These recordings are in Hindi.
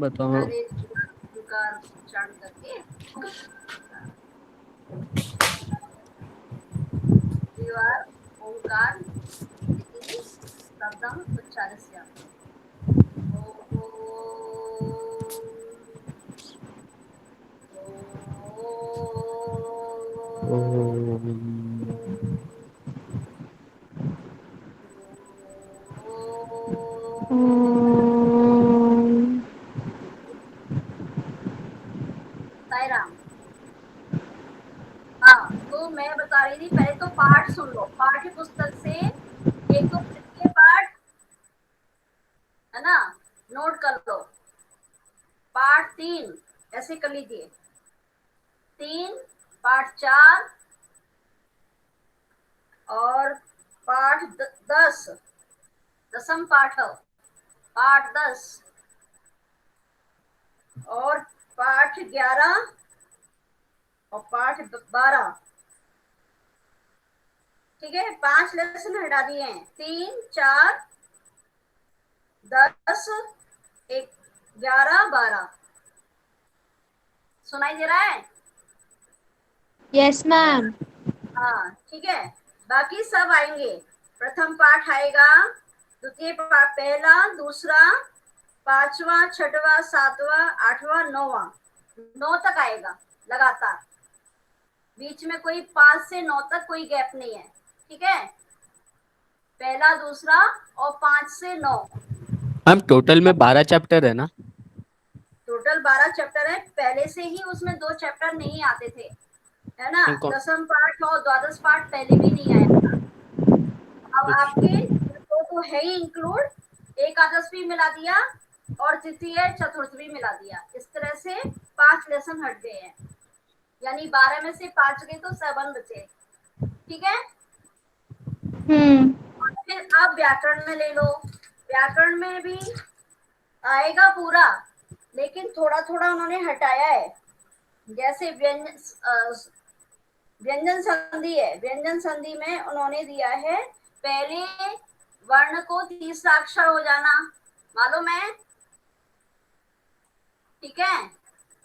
बताओ। अरे का उच्चारण करके द्विवार ओंकार इति शब्दम उच्चारस्यामि। ओम। साई राम। हाँ, तो मैं बता रही थी, पहले तो पाठ सुन लो, पाठ्य पुस्तक से एक तो तृतीय पाठ है ना, नोट कर लो। पाठ 3 ऐसे कर लीजिए, 3, पाठ 4 और पाठ 10, दसम पाठ, पाठ 10 और पाठ 11 और पाठ 12। ठीक है, 5 लेसन हटा दिए हैं, 3, 4, 10, 11, 12। सुनाई दे रहा है? Yes ma'am. हाँ ठीक है, बाकी सब आएंगे। प्रथम पाठ आएगा, द्वितीय पाठ पहला, दूसरा, पांचवा, छठवा, सातवां, आठवां, नौवां, 9 तक आएगा लगातार। बीच में कोई 5 से 9 तक कोई गैप नहीं है। ठीक है, पहला, दूसरा और 5 से 9। मैम टोटल में 12 चैप्टर है ना? टोटल 12 चैप्टर है, पहले से ही उसमें 2 चैप्टर नहीं आते थे, है ना। इनको दसम पाठ और द्वादश पाठ पहले भी नहीं आया था। अब आपके तो है ही इंक्लूड, एकादश भी मिला दिया और तृतीय चतुर्थ भी मिला दिया। इस तरह से 5 लेसन हट गए हैं, यानी 12 में से 5 गए तो 7 बचे। ठीक है, हम्म। फिर आप व्याकरण में ले लो। व्याकरण में भी आएगा पूरा, लेकिन थोड़ा थोड़ा उन्होंने हटाया है। जैसे व्यंजन संधि है, व्यंजन संधि में उन्होंने दिया है पहले वर्ण को तीसरा अक्षर हो जाना, मालूम है? ठीक है,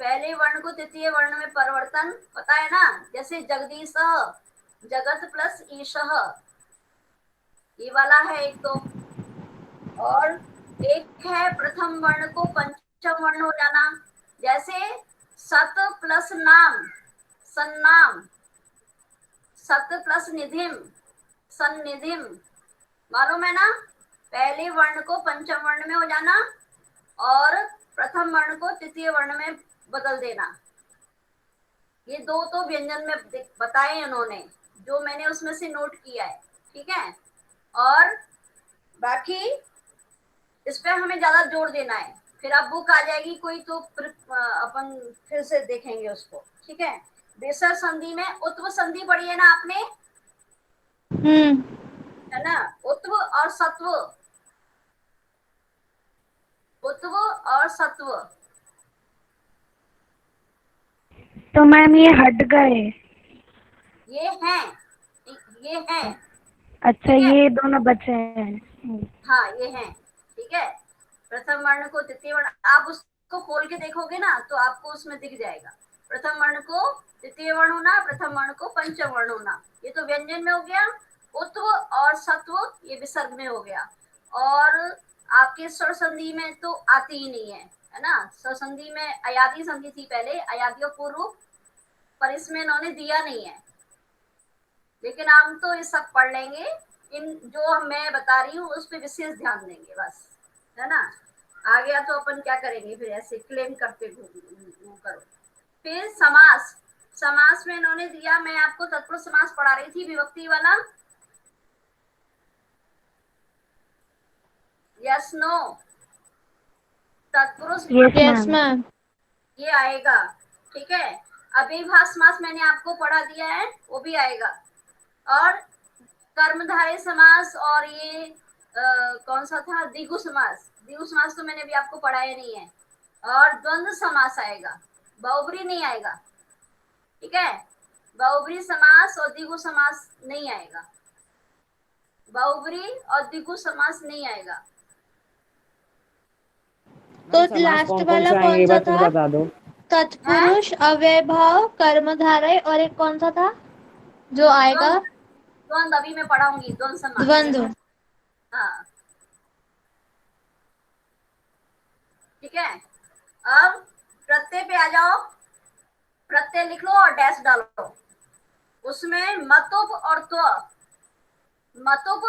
पहले वर्ण को तृतीय वर्ण में परिवर्तन पता है ना, जैसे जगदीश, जगत प्लस ईश, ये वाला है एक तो। और एक है प्रथम वर्ण को पंचम वर्ण हो जाना, जैसे सत प्लस नाम, सन्नाम, सत प्लस निधिम, सन्निधिम, मालूम है ना। पहले वर्ण को पंचम वर्ण में हो जाना और प्रथम वर्ण को तृतीय वर्ण में बदल देना। ये 2 तो व्यंजन में बताए उन्होंने, जो मैंने उसमें से नोट किया है। ठीक है, और बाकी इस पे हमें ज्यादा जोर देना है। फिर अब बुक आ जाएगी कोई तो फिर अपन फिर से देखेंगे उसको। ठीक है, बेसर संधि में उत्व संधि पढ़ी है ना आपने, हम्म। है ना। उत्व और सत्व, उत्व और सत्व, तो मैम ये हट गए। ये हैं, ये हैं। अच्छा, ठीक है, ये दोनों बचे हैं। हाँ ये हैं। ठीक है, प्रथम वर्ण को तृतीय वर्ण, आप उसको खोल के देखोगे ना तो आपको उसमें दिख जाएगा। प्रथम वर्ण को तृतीय वर्ण होना, प्रथम वर्ण को पंचम वर्ण होना, ये तो व्यंजन में हो गया। उत्व और सत्व ये विसर्ग में हो गया। और आपके स्वर संधि में तो आती ही नहीं है ना। स्वर संधि में अयादी संधि थी पहले, अयादी और पूर्व, पर इसमें इन्होंने दिया नहीं है। लेकिन हम तो ये सब पढ़ लेंगे, इन जो मैं बता रही हूँ उस पर विशेष ध्यान देंगे बस, है ना। आ गया तो अपन क्या करेंगे फिर, ऐसे क्लेम करते वो करो। फिर समास, समास में इन्होंने दिया, मैं आपको तत्पुरुष समास पढ़ा रही थी विभक्ति वाला, यस नो, तत्पुरुष यस विभक्ति मैम। मैम। ये आएगा। ठीक है, अभिभाष समास मैंने आपको पढ़ा दिया है, वो भी आएगा। और कर्मधारय समास, और ये कौन सा था, द्विगु समास, द्विगु समास तो मैंने भी आपको पढ़ाया नहीं है। और द्वंद्व समास आएगा, बहुब्री नहीं आएगा। ठीक है, बहुब्री समास और द्विगु समास नहीं आएगा, बहुब्री और द्विगु समास नहीं आएगा। तो मैम समास लास्ट कौन कौन वाला से आएंगे कौन ये सा बात तो था? बता दो। तत्पुरुष, अव्ययभाव, कर्मधारय और एक कौन सा था जो आएगा? द्वंद्व द्वंद्व अभी मैं पढ़ाऊंगी, द्वंद्व समास। द्वंद्व। हाँ, ठीक है। अब प्रत्यय पे आ जाओ, प्रत्यय लिख लो और डैश डालो। उसमें मतुप और त्व, मतुप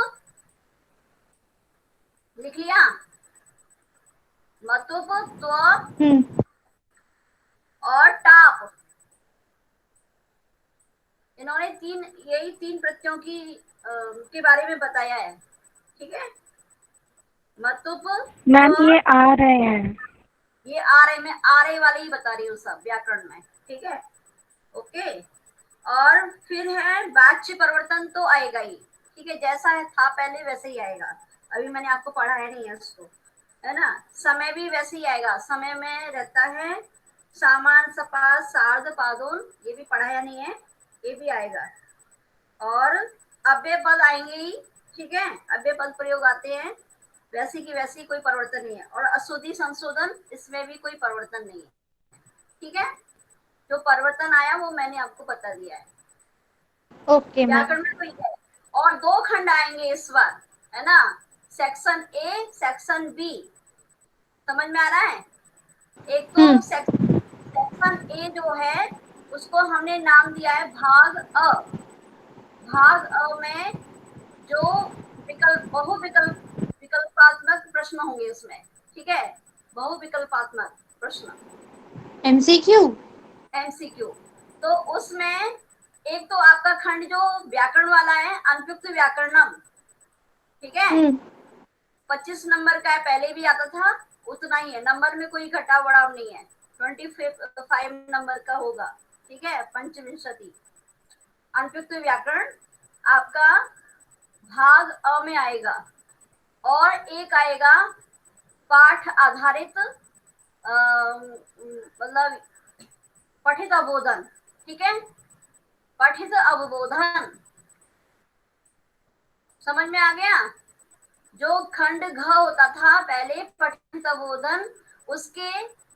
लिख लिया, मतुप त्व और टाप, इन्होंने यही तीन प्रत्ययों के बारे में बताया है, ठीक है। मतुप मैम त्व, ये आ रहे हैं। ये आ रहे, मैं आ रहे वाले ही बता रही हूँ सब व्याकरण में, ठीक है, ओके। और फिर है वाच्य परिवर्तन तो आएगा ही, ठीक है, जैसा है था पहले वैसे ही आएगा, अभी मैंने आपको पढ़ाया नहीं है उसको, है ना। समय भी वैसे ही आएगा, समय में रहता है सामान सपास सार्ध पादोन, ये भी पढ़ाया नहीं है, ये भी आएगा। और अव्यय पद आएंगे ही, ठीक है, अव्यय पद प्रयोग आते हैं, वैसी की वैसी, कोई परिवर्तन नहीं है। और अशुद्धि संशोधन, इसमें भी कोई परिवर्तन नहीं है, ठीक है। जो परिवर्तन आया वो मैंने आपको बता दिया है, ओके मैम। व्याकरण में कोई है। और दो खंड आएंगे इस बार, है ना, सेक्शन ए सेक्शन बी, समझ में आ रहा है। एक तो सेक्शन ए जो है उसको हमने नाम दिया है भाग अ। भाग अ में जो विकल्पात्मक प्रश्न होंगे उसमें, ठीक है, बहुविकल्पात्मक प्रश्न, एमसीक्यू। एमसीक्यू। तो उसमें एक तो आपका खंड जो व्याकरण वाला है अनुपयुक्त व्याकरणम, ठीक है, 25 नंबर का है, पहले भी आता था, उतना ही है, नंबर में कोई घटाव बढ़ाव नहीं है, 25 नंबर का होगा, ठीक है, पंचविंशति। अनुपयुक्त व्याकरण आपका भाग अ में आएगा। और एक आएगा पाठ आधारित, मतलब पठित अवबोधन, ठीक है, पठित अवबोधन, समझ में आ गया। जो खंड घ होता था पहले पठित अवबोधन, उसके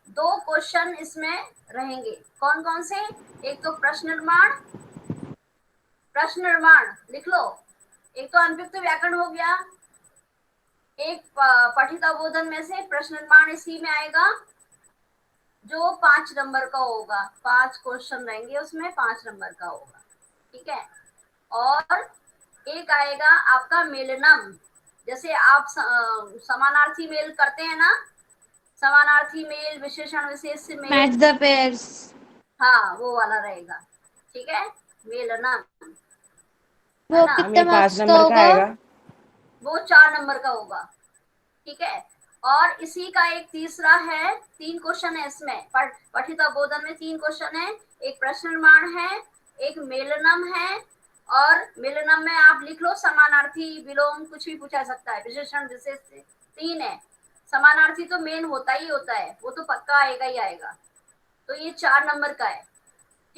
दो क्वेश्चन इसमें रहेंगे, कौन कौन से, एक तो प्रश्न निर्माण, प्रश्न निर्माण लिख लो, एक तो अनुपयुक्त व्याकरण हो गया, एक पठित अवबोधन में से प्रश्न निर्माण इसी में आएगा, जो 5 नंबर का होगा, 5 क्वेश्चन रहेंगे उसमें, 5 नंबर का होगा, ठीक है। और एक आएगा आपका मेलनम, जैसे आप समानार्थी मेल करते हैं ना, समानार्थी मेल, विशेषण विशेष मैच मेल, द पेयर्स। हाँ वो वाला रहेगा, ठीक है, मेलनम, है वो ना। मैम ये कितने 5 मार्क्स का नंबर का होगा? आएगा। वो 4 नंबर का होगा, ठीक है। और इसी का एक तीसरा है, 3 क्वेश्चन है इसमें, पठित अवबोधन में 3 क्वेश्चन है, एक प्रश्न निर्माण है, एक मेलनम है। और मेलनम में आप लिख लो समानार्थी विलोम, कुछ भी पूछा सकता है, विशेषण विशेष 3 है। समानार्थी तो मेन होता ही होता है, वो तो पक्का आएगा ही आएगा, तो ये 4 नंबर का है,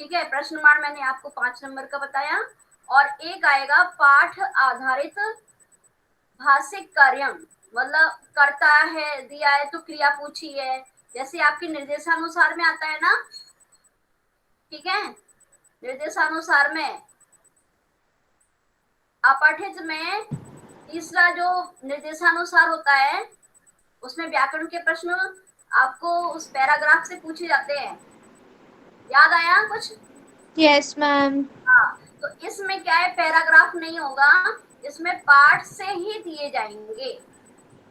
ठीक है। प्रश्न निर्माण मैंने आपको 5 नंबर का बताया। और एक आएगा पाठ आधारित भाषिक कार्यम, मतलब करता है दिया है तो क्रिया पूछी है, जैसे आपके निर्देशानुसार में आता है ना, ठीक है, निर्देशानुसार में अपठित में तीसरा जो निर्देशानुसार होता है, उसमें व्याकरण के प्रश्न आपको उस पैराग्राफ से पूछे जाते हैं, याद आया कुछ। Yes ma'am. हाँ, तो इसमें क्या है, पैराग्राफ नहीं होगा, इसमें पाठ से ही दिए जाएंगे,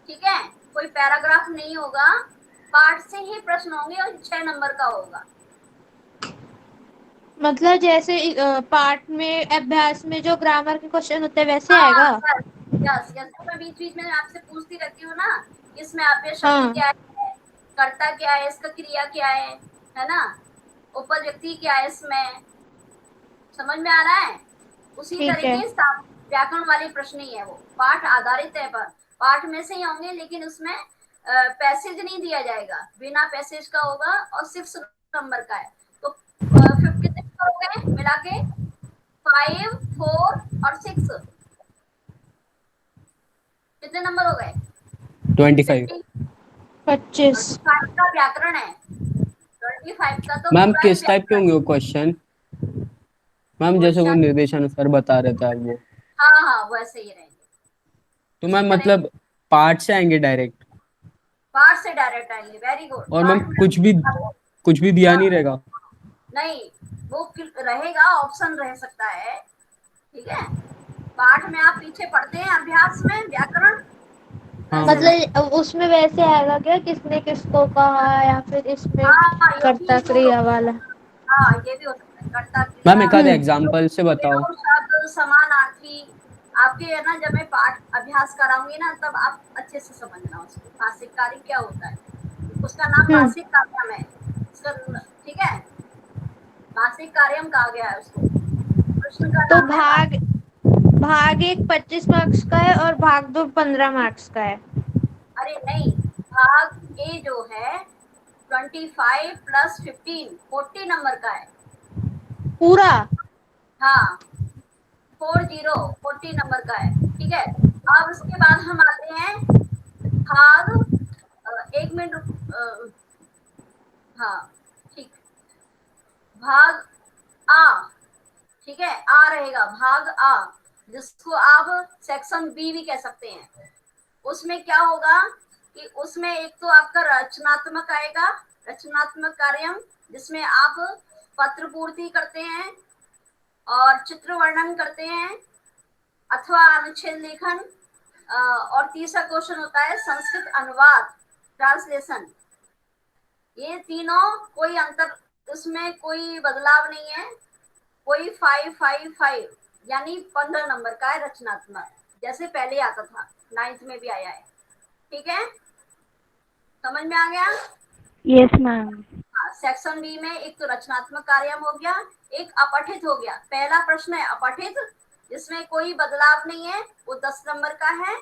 ठीक है, कोई पैराग्राफ नहीं होगा, पाठ से ही प्रश्न होंगे और 6 नंबर का होगा। मतलब जैसे पार्ट में अभ्यास में जो ग्रामर के क्वेश्चन होते हैं वैसे हाँ, आएगा? यस यस, मैं बीच बीच में आपसे पूछती रहती हूँ ना, इसमें अव्यय शब्द हाँ। क्या है, कर्ता क्या है, इसका क्रिया क्या है ना, उपव्यक्ति क्या है इसमें, समझ में आ रहा है। उसी ठीक है। तरीके व्याकरण वाले प्रश्न ही है, वो पाठ आधारित है, पर पाठ में से ही होंगे, लेकिन उसमें पैसेज नहीं दिया जाएगा, बिना पैसेज का होगा, और 6 नंबर का है। तो 50 कितने नंबर हो गए मिला के, 5 4 और 6, कितने नंबर हो गए, 25। 25। 25 का व्याकरण है, 25 का तो मैम पूरा ही किस टाइप के व्याकरण। होंगे वो क्वेश्चन? मैम जैसे वो क्वेश्चन, निर्देशानुसार बता रहे थे आप वो, हाँ हाँ वैसे ही रहेंगे। तो इसी मैम तरह मतलब पार्ट से आएंगे डायरेक्ट? पार्ट से डायरेक्ट आएंगे, वेरी गुड। और मैम पार्ट में कुछ भी दिया नहीं हाँ, रहेगा? नहीं, वो रहेगा, ऑप्शन रह सकता है, ठीक है। पाठ में आप पीछे पढ़ते हैं अभ्यास में व्याकरण, हाँ वैसे मैम। रहेगा। मतलब उसमें वैसे आएगा क्या, किसने किसको कहा, या फिर इसमें हाँ ये कर्ता भी वो, क्रिया वाला? हाँ ये भी हो सकता है, कर्ता मैम क्रिया, एक आध एग्जाम्पल से बताओ। विलोम शब्द, समानार्थी। आपके है ना, जब मैं पाठ अभ्यास कराऊंगी ना, तब आप अच्छे से समझना उसको, भाषिक कार्य क्या होता है। उसका नाम हम्म। भाषिक कार्यम है उसका, ठीक है, भाषिक कार्यम कहा गया है उसको। प्रश्न का तो नाम है भाग भाग 1 25 मार्क्स का है और भाग 2 15 मार्क्स का है। अरे नहीं, भाग ए जो है 25 प्लस 15 40 नंबर का है। पूरा? हाँ, 40 नंबर का है, ठीक है। अब उसके बाद हम आते हैं भाग, एक मिनट हाँ, ठीक, भाग आ, ठीक है, आ रहेगा भाग आ, जिसको आप सेक्शन बी भी कह सकते हैं। उसमें क्या होगा कि उसमें एक तो आपका रचनात्मक आएगा, रचनात्मक कार्यम, जिसमें आप पत्र पूर्ति करते हैं और चित्र वर्णन करते हैं अथवा अनुच्छेद लेखन, और तीसरा क्वेश्चन होता है संस्कृत अनुवाद, ट्रांसलेशन। ये तीनों कोई अंतर, उसमें कोई बदलाव नहीं है, कोई 5 5 5 यानी 15 नंबर का है रचनात्मक, जैसे पहले आता था, 9th में भी आया है, ठीक है, समझ में आ गया। Yes ma'am. सेक्शन बी में एक तो रचनात्मक कार्य हो गया, एक अपठित हो गया। पहला प्रश्न है अपठित, जिसमें कोई बदलाव नहीं है, वो 10 नंबर का है।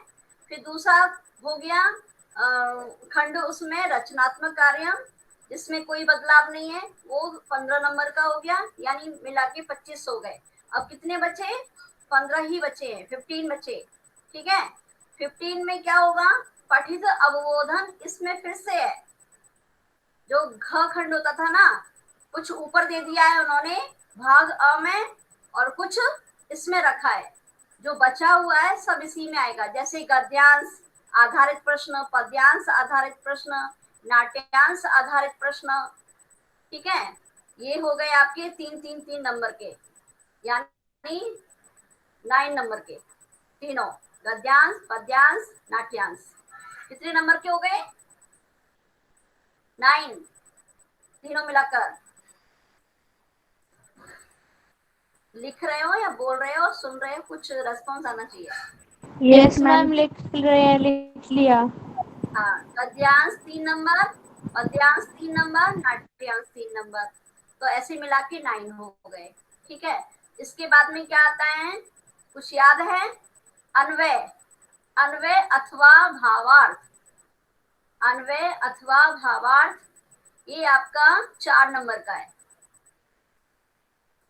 फिर दूसरा हो गया खंड, उसमें रचनात्मक कार्य जिसमें कोई बदलाव नहीं है, वो 15 नंबर का हो गया, यानी मिला के 25 हो गए। अब कितने बचे? 15 ही बचे हैं, 15 बचे, ठीक है। 15 में क्या होगा? पठित अवबोधन, इसमें फिर से है, जो घ खंड होता था ना, कुछ ऊपर दे दिया है उन्होंने भाग अ में, और कुछ इसमें रखा है। जो बचा हुआ है सब इसी में आएगा, जैसे गद्यांश आधारित प्रश्न, पद्यांश आधारित प्रश्न, नाट्यांश आधारित प्रश्न, ठीक है। ये हो गए आपके 3 3 3 नंबर के, यानी 9 नंबर के तीनों, गद्यांश, पद्यांश, नाट्यांश। कितने नंबर के हो गए? 9, तीनों मिलाकर। लिख रहे हो या बोल रहे हो, सुन रहे हो? कुछ रेस्पॉन्स आना चाहिए। यस मैम, लिख रहे हैं, लिख लिया। हाँ, गद्यांश 3 नंबर, पद्यांश 3 नंबर, नाट्यांश 3 नंबर, तो ऐसे मिला के 9 हो गए, ठीक है। इसके बाद में क्या आता है, कुछ याद है? अन्वय, अन्वय अथवा भावार्थ, अन्वय अथवा भावार्थ, ये आपका 4 नंबर का है,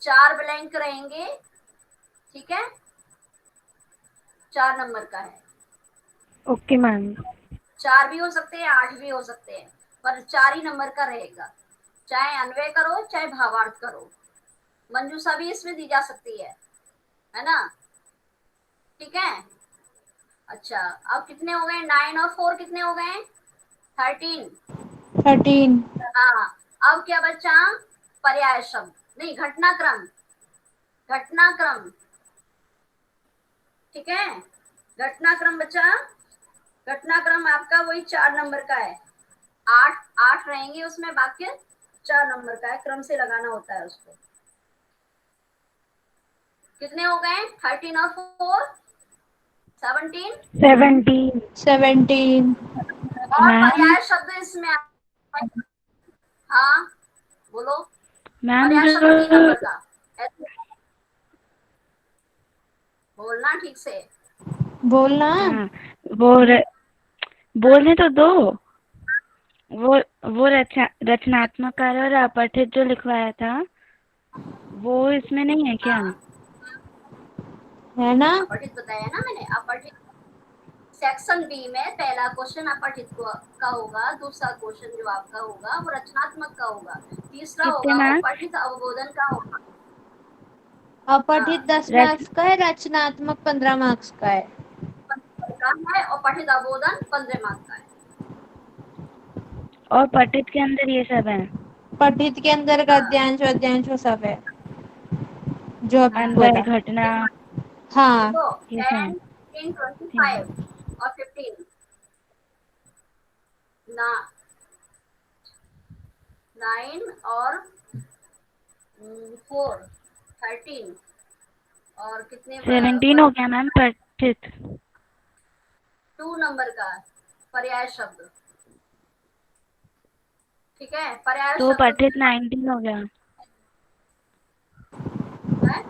4 ब्लैंक रहेंगे, ठीक है, 4 नंबर का है। Okay ma'am. 4 भी हो सकते हैं, 8 भी हो सकते हैं, पर 4 ही नंबर का रहेगा, चाहे अन्वय करो चाहे भावार्थ करो। मंजूषा भी इसमें दी जा सकती है ना, ठीक है। अच्छा, अब कितने हो गए? 9 और 4 कितने हो गए? 13। 13। हाँ, अब क्या बचा? पर्याय शब्द, नहीं, घटनाक्रम, घटनाक्रम, ठीक है, घटनाक्रम बचा। घटनाक्रम आपका वही 4 नंबर का है, 8 रहेंगे उसमें, वाक्य 4 नंबर का है, क्रम से लगाना होता है उसको। कितने हो गए? 13 और 4 17। 17 और मैम। पर्याय शब्द इसमें हाँ बोलो, मैम पर्याय जो शब्द 3 नंबर का, बोलना ठीक से। बोलना। हाँ, वो बोलने तो दो। वो वो रचनात्मक कार्य और अपठित जो लिखवाया था, वो इसमें नहीं है क्या? हाँ, है ना? अपठित बताया ना मैंने, अपठित सेक्शन बी में पहला क्वेश्चन अपठित का होगा, दूसरा क्वेश्चन जो आपका होगा वो रचनात्मक का होगा, तीसरा कितने होगा मार्क्स? अपठित अवबोधन का होगा। अपठित 10 रच मार्क्स का है, रचनात्मक 15 मार्क्स का है। 15 का है और पठित अवबोधन 15 मार्क्स का है। और पठित के अंदर ये सब है, पठित के अंदर गद्यांश वद्यांश वो सब है जो अभी अन्वय, बोला। घटना, हाँ देखो ये सब 10, 15, 25 और 15 ना 9 और 4 13 और कितने 17 हो गया मैम पठित। 2 नंबर का पर्याय शब्द। ठीक है, पर्याय तो शब्द पठित 19 हो गया। है।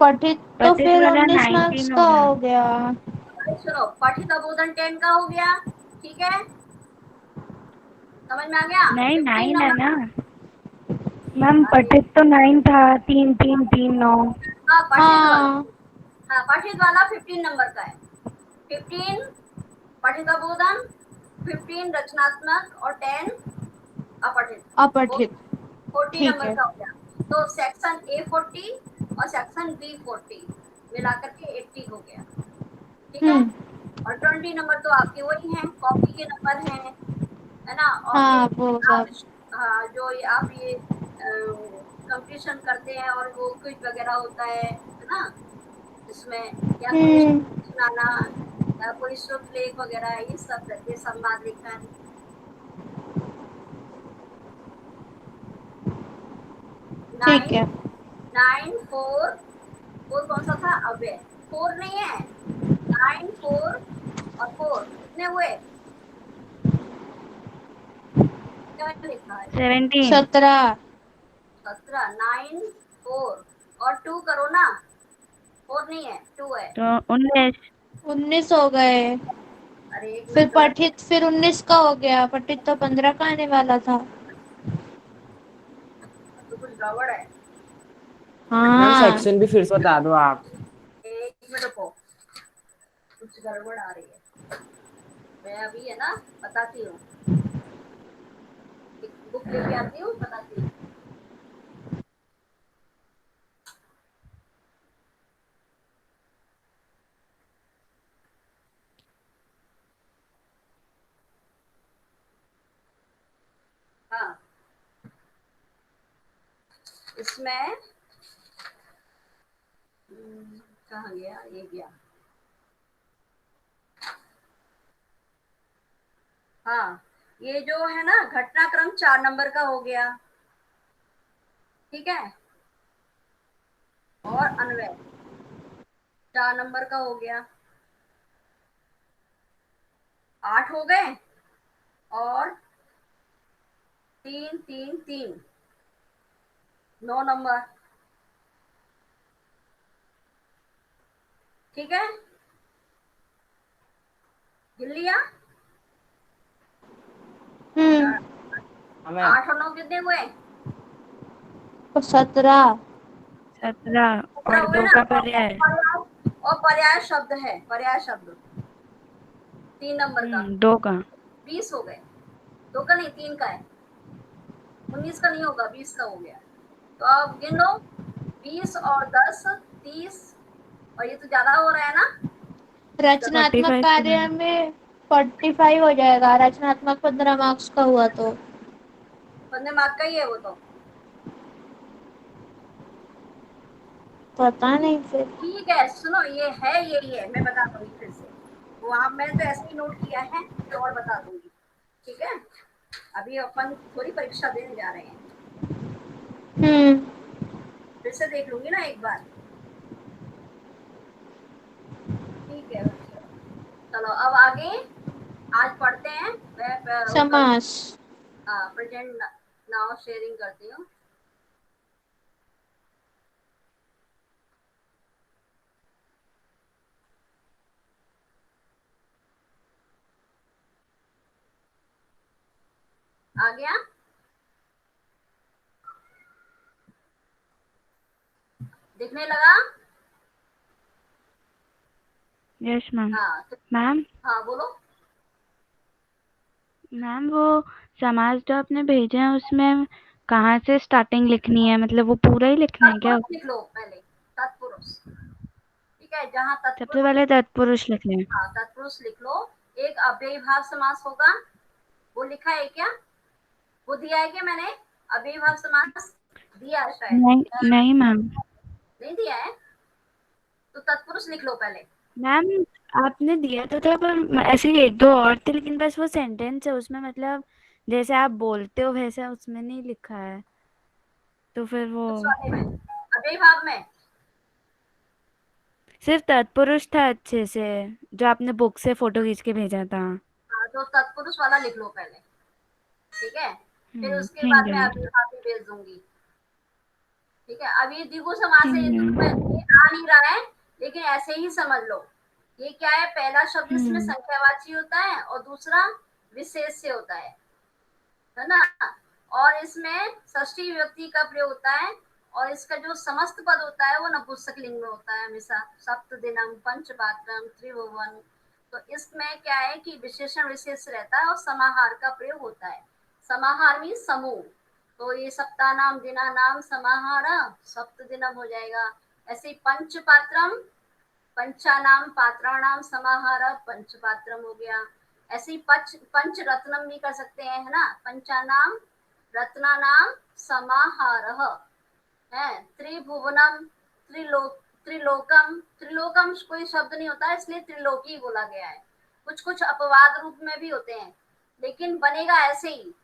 पठित तो पठित फिर वाला 19 मार्क्स 19 का हो गया। हो गया। अरे सुनो, पठित अवबोधन 10 का हो गया। ठीक है, समझ में आ गया। नहीं 15 9 है नंबर। ना मैम, अरे पठित तो 9 था, 3 3 3 9। हाँ पठित वाला, हाँ हाँ पठित वाला 15 नंबर का है। 15 पठित अवबोधन, 15 रचनात्मक और 10 अपठित। अपठित। 40 ठीक नंबर है। का हो गया। तो सेक्शन ए 40 और सेक्शन बी 40 मिलाकर के 80 हो गया। ठीक है, हम्म। और 20 नंबर तो आपके वही हैं, कॉपी के नंबर हैं, है ना। और ये हाँ वो आप, सब। हाँ जो ये आप ये कंपटीशन करते हैं और वो क्विज वगैरह होता है ना, इसमें या कोई हम्म। सुनाना या कोई शुभ लेख वगैरह, ये सब रहते हैं, संवाद लेखन। ठीक 9 है। 9 4 4 कौन सा था, अव्यय 4 नहीं है। 9 4 और 4 कितने हुए, क्या लिखा है। 17 17। 17 9 4 और 2 करो ना, 4 नहीं है 2 है। तो 19। 19 हो गए। अरे एक फिर मिनट तो, पठित फिर 19 का हो गया, पठित तो 15 का आने वाला था। तो कुछ गड़बड़ है। मैम हाँ सेक्शन भी फिर से बता दो आप। एक मिनट रुको, कुछ गड़बड़ आ रही है, मैं अभी है ना बताती हूँ, एक बुक लेके आती हूँ, बताती हूँ। हाँ, इसमें कहाँ गया, ये गया। हाँ, ये जो है ना घटनाक्रम 4 नंबर का हो गया। ठीक है, और अन्वय 4 नंबर का हो गया। 8 हो गए, और 3 3 3 9 नंबर। ठीक है, गिन लिया। हम्म। हाँ मैम। 8 और 9 कितने हुए, तो 17। 17 17 और हुए 2 ना। का और पर्याय। पर्याय शब्द है, पर्याय शब्द 3 नंबर का, 2 का। 20 हो गए। 2 का नहीं, 3 का है। 19 का नहीं होगा, 20 का हो गया। तो अब गिन लो, 20 और 10 30, और ये तो ज्यादा हो रहा है ना। रचनात्मक 45 तो कार्य मैम। में 45 हो जाएगा, रचनात्मक 15 मार्क्स का हुआ तो। 15 मार्क का ही है वो तो। पता नहीं फिर। ठीक है, सुनो, ये है यही है, मैं बता दूंगी फिर से। वहां मैंने तो ऐसे ही नोट किया है, फिर और बता दूंगी। ठीक है, अभी अपन थोड़ी परीक्षा देने जा रहे हैं, हम्म। फिर से देख लूंगी ना एक बार। ठीक है बच्चों, चलो अब आगे आज पढ़ते हैं। मैं वो कर, समास। प्रेजेंट नाउ शेयरिंग करती हूँ। आ गया, दिखने लगा। Yes ma'am. हाँ मैम हाँ बोलो। मैम वो समाज जो आपने भेजे हैं उसमें कहाँ से स्टार्टिंग लिखनी है, मतलब वो पूरा ही लिखना है क्या? तत्पुरुष लिख लो पहले, तत्पुरुष। ठीक है, जहाँ सबसे तत्पुरुष, पहले तत्पुरुष लिखना है। हाँ तत्पुरुष लिख लो। एक अव्ययीभाव समास होगा, वो लिखा है क्या? वो दिया है क्या मैंने? अव्ययीभाव समास दिया है शायद। नहीं नहीं मैम। नहीं दिया है तो तत्पुरुष लिख लो पहले। मैम आपने दिया तो था, पर ऐसे ही एक दो और थे, लेकिन बस वो सेंटेंस है उसमें, मतलब जैसे आप बोलते हो वैसे उसमें नहीं लिखा है, तो फिर वो उस वाले में, अव्ययीभाव में। सिर्फ तत्पुरुष था अच्छे से, जो आपने बुक से फोटो खींच के भेजा था। हाँ तो तत्पुरुष वाला लिख लो पहले, ठीक है। फिर उसके ठीक बाद है मैं मैम। अव्ययीभाव भी भेज दूंगी। ठीक है, अब ये द्विगु समास है, ठीक ये है तुम्हें मैम। ये आ नहीं रहा है, लेकिन ऐसे ही समझ लो। ये क्या है, पहला शब्द इसमें हम्म, संख्यावाची होता है और दूसरा विशेष से होता है ना। और इसमें षष्ठी विभक्ति का प्रयोग होता है, और इसका जो समस्त पद होता है वो नपुंसकलिंग में होता है हमेशा। सप्त दिनम, पंचपात्रम, त्रिभुवन। तो इसमें क्या है कि विशेषण विशेष रहता है और समाहार का प्रयोग होता है। समाहार मीन समूह। तो ये सप्तानाम दिनानाम समाहार सप्त दिनम हो जाएगा। ऐसे ही पंचपात्रम, पंचानाम पात्राणाम समाहार पंचपात्रम हो गया। ऐसे ही पंच रत्नम भी कर सकते हैं, है ना। पंचानाम रत्नानाम समाहारः है। त्रिभुवनम, त्रिलोकम, त्रिलोकम कोई शब्द नहीं होता है इसलिए त्रिलोकी बोला गया है। कुछ कुछ अपवाद रूप में भी होते हैं, लेकिन बनेगा ऐसे ही।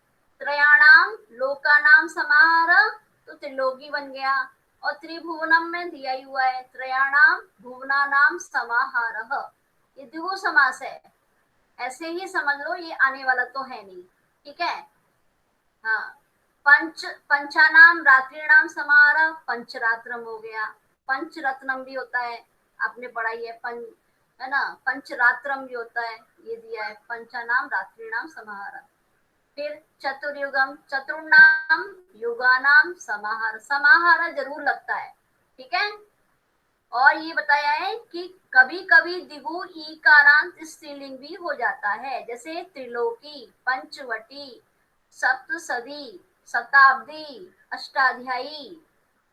त्रयाणाम लोकानाम समाहार, तो त्रिलोकी बन गया। और त्रिभुवनम में दिया ही हुआ है, त्रयाणाम भुवनानाम समाहारः। ये द्विगु समास है, ऐसे ही समझ लो, ये आने वाला तो है नहीं। ठीक है, हाँ। पंचानाम रात्रिणाम समाहार पंचरात्रम हो गया। पंचरत्नम भी होता है, आपने पढ़ा ही है, है ना। पंचरात्रम भी होता है, ये दिया है पंचानाम रात्रिणाम समाहार। फिर चतुर्युगम, चतुर्नाम युगानाम समाहार। समाहार जरूर लगता है, ठीक है। और ये बताया है कि कभी कभी दिगु ईकारांत स्त्रीलिंग भी हो जाता है, जैसे त्रिलोकी, पंचवटी, सप्तसदी, शताब्दी, अष्टाध्यायी,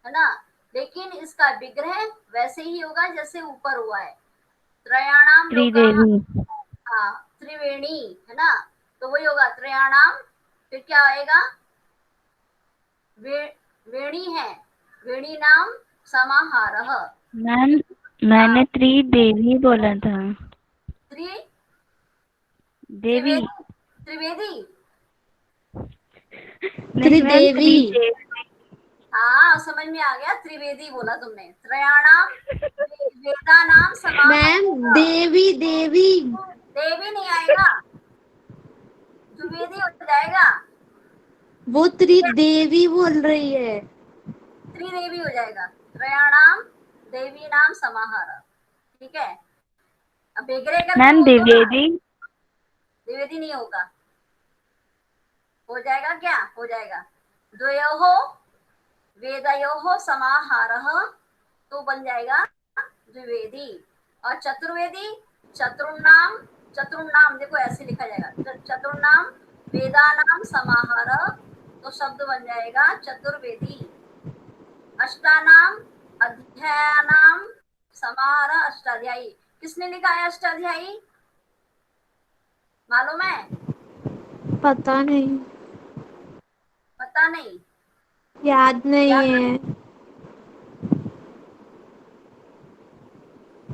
है ना। लेकिन इसका विग्रह वैसे ही होगा जैसे ऊपर हुआ है, त्रयाणाम लोका। त्रिदेवी। हाँ, त्रिवेणी, है ना। तो वही होगा त्रयाणाम, फिर क्या आएगा, वेणी है, वेणी नाम समाहारः। मैम हाँ, मैंने त्रिदेवी बोला था। त्रि देवी। त्रिवेदी, त्रिवेदी। नहीं मैम, त्रिदेवी। त्रिदेवी। हाँ समझ में आ गया, त्रिवेदी बोला तुमने। त्रयाणाम वेदा नाम मैम समाहारः। देवी देवी। देवी नहीं आएगा, द्विवेदी हो जाएगा। वो ठीक है, त्रिदेवी बोल रही है। त्रिदेवी हो जाएगा। त्रयाणाम देवी नाम समाहार। ठीक है, अब बेगरे करके मैम बोल दो ना। द्विवेदी। द्विवेदी नहीं होगा, हो जाएगा क्या, हो जाएगा। द्वयोः वेदयोः समाहारः, तो बन जाएगा द्विवेदी। और चतुर्वेदी, चतुर्नाम, चतुर्नाम देखो ऐसे लिखा जाएगा, चतुर्नाम वेदानाम समाहार, तो शब्द बन जाएगा चतुर्वेदी। अष्टानाम अध्यायानाम समाहार अष्टाध्यायी। किसने लिखा है अष्टाध्यायी, मालूम है? पता नहीं, पता नहीं, याद नहीं याद। है।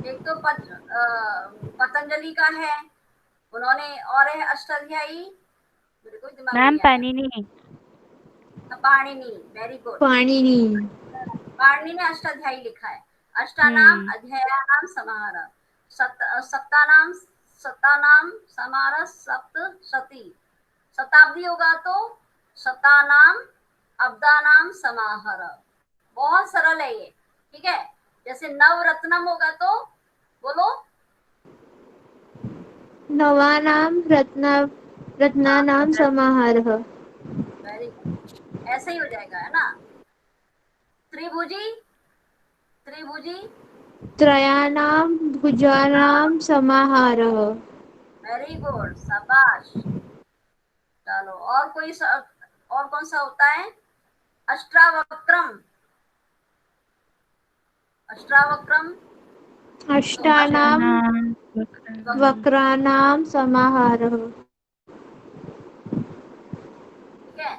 एक तो पतंजलि का है, उन्होंने, और है अष्टाध्यायी, मेरे को दिमाग में मैम नहीं आ पाणिनि। रहा। Panini, very good. पाणिनि। पाणिनि ने अष्टाध्यायी लिखा है। अष्टानाम हम्म। अध्यायानाम समाहार, सप्तानाम, सतानाम समाहार, सप्तशती। शताब्दी होगा तो शतानाम अब्दानाम समाहार। बहुत सरल है ये, ठीक है। जैसे नवरत्नम होगा तो बोलो, नवानाम रत्नानाम समाहारः। वेरी गुड, ऐसे ही हो जाएगा, है ना। त्रिभुजी, त्रिभुजी, त्रयाणां भुजानां समाहारः। वेरी गुड, शाबाश। चलो, और कोई और कौन सा होता है? अष्टावक्रम। अष्टावक्रम अष्टानां नाम वक्राणां समाहारः। ठीक है।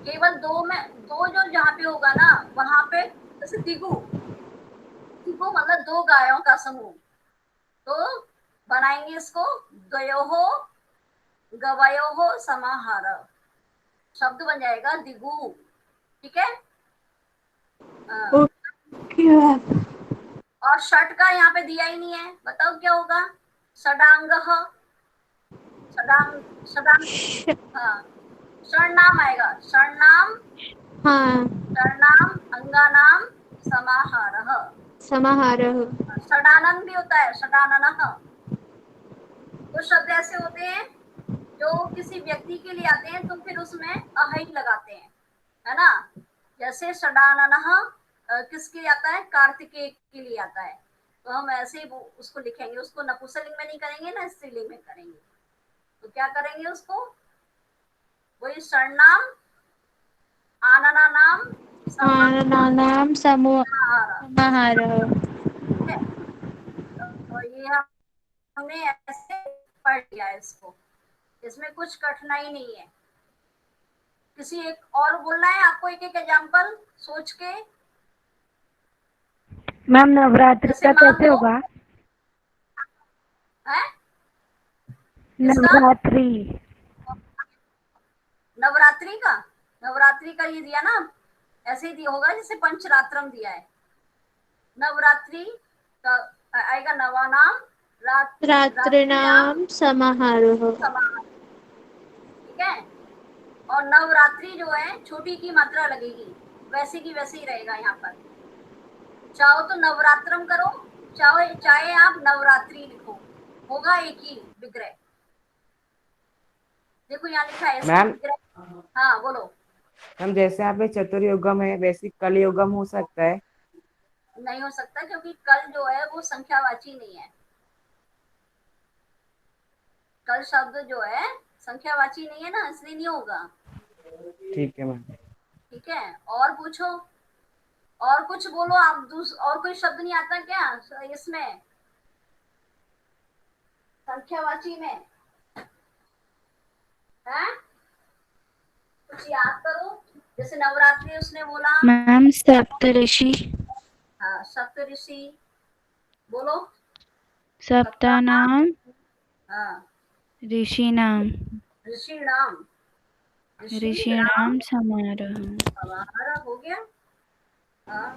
केवल दो में, दो जो जहाँ पे होगा ना वहां पे, जैसे दिगु, दिगु मतलब दो गायों का समूह, तो बनाएंगे इसको द्वयोहो गवयोहो समाहार, शब्द बन जाएगा दिगु। ठीक है। हाँ। और षट का यहाँ पे दिया ही नहीं है, बताओ क्या होगा? षडांग, षडांग, षडांग। हाँ, षणनाम आएगा, षणनाम, हाँ, षणनाम अंगानाम समाहारः। समाहारः। षडानन भी होता है, षडाननः। कुछ शब्द ऐसे होते हैं जो किसी व्यक्ति के लिए आते हैं तो फिर उसमें अहि लगाते हैं, है ना। जैसे षडाननः किसके लिए आता है? कार्तिकेय के लिए आता है, तो हम ऐसे ही उसको लिखेंगे, उसको नपुंसकलिंग में नहीं करेंगे ना, स्त्रीलिंग में करेंगे। तो क्या करेंगे उसको? वही षणनाम, आनना नाम, आननानां समाहार। समाहारः। ठीक है। तो ये हमने ऐसे पढ़ लिया है इसको, इसमें कुछ कठिनाई नहीं है। किसी एक और बोलना है आपको, एक एक एग्जाम्पल सोच के। मैम नवरात्रि जैसे का मान कैसे लो, होगा? है किसका? नवरात्रि। नवरात्रि का, नवरात्रि का ये दिया ना, ऐसे ही दिया होगा जैसे पंचरात्रम दिया है। नवरात्रि का आएगा नवा नाम, रात्रियाम रात्रिनां समाहारः। समाहार। ठीक है। और नवरात्रि जो है छोटी की मात्रा लगेगी, वैसे की वैसे ही रहेगा यहाँ पर। चाहो तो नवरात्रम करो, चाहे चाहे आप नवरात्रि लिखो, होगा एक ही विग्रह। देखो यहाँ लिखा है इसमें मैम, विग्रह। हाँ बोलो। मैम जैसे यहाँ पे चतुर्युगम है, वैसे कलयुगम हो सकता है? नहीं हो सकता, क्योंकि कल जो है वो संख्यावाची नहीं है। कल शब्द जो है संख्यावाची नहीं है ना, इसलिए नहीं होगा। ठीक है मैम। ठीक है। और पूछो, और कुछ बोलो आप। और कोई शब्द नहीं आता क्या इसमें, संख्यावाची में? है कुछ याद करो। जैसे नवरात्रि उसने बोला। मैम सप्तऋषि। हाँ, सप्तऋषि बोलो। सप्तानाम हाँ, ऋषीणाम। ऋषि नाम, ऋषि राम ऋषीणाम समारोह। हमारा हो गया। हाँ।